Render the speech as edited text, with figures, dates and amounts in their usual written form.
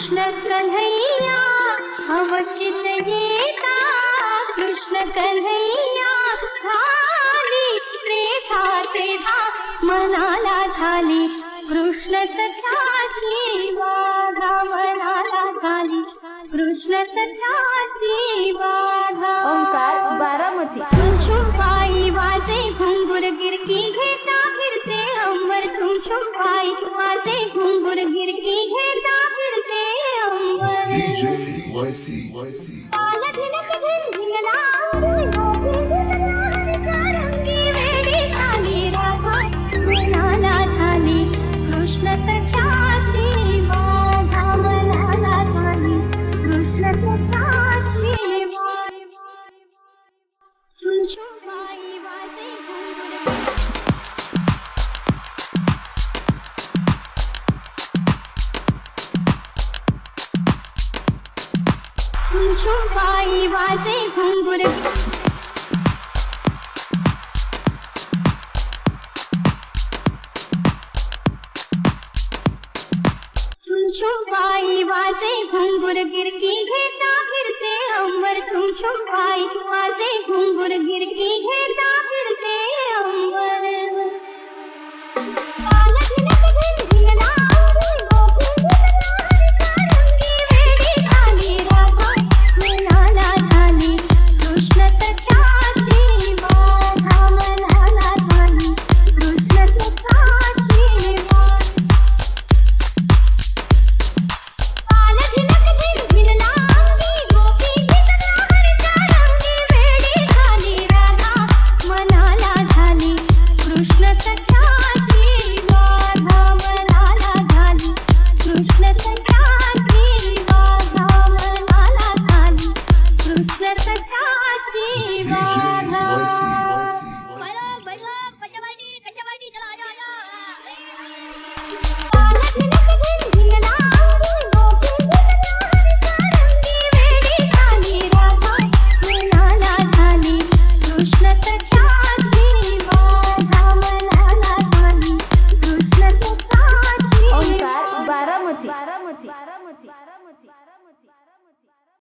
कृष्ण कन्हैया अवचित येता कृष्ण कन्हैया झाली प्रेसा तेव्हा मनाला झाली कृष्ण सख्याची बाधा मनाला झाली कृष्ण सख्याची बाधा ओंकार बारामती शुभाई वाजे घुंगुर गिरकी घेता फिरते अंबर शुभाई वाजे घुंगुर गिरकी घेता फिरते अंबर DJ YC पाल धिनक झिंझिंगला गोपी दिसला हरिकारंगी वेडी झाली राधा मनाला झाली कृष्ण सख्याची बाधा मनाला झाली कृष्ण सख्याची बाधा शुभाई वाजे घुंगुर शुभाई वाजे घुंगुर शुभाई वाजे घुंगुर गिरकी घेता फिरते अंबर शुभाई वाजे घुंगुर गिरकी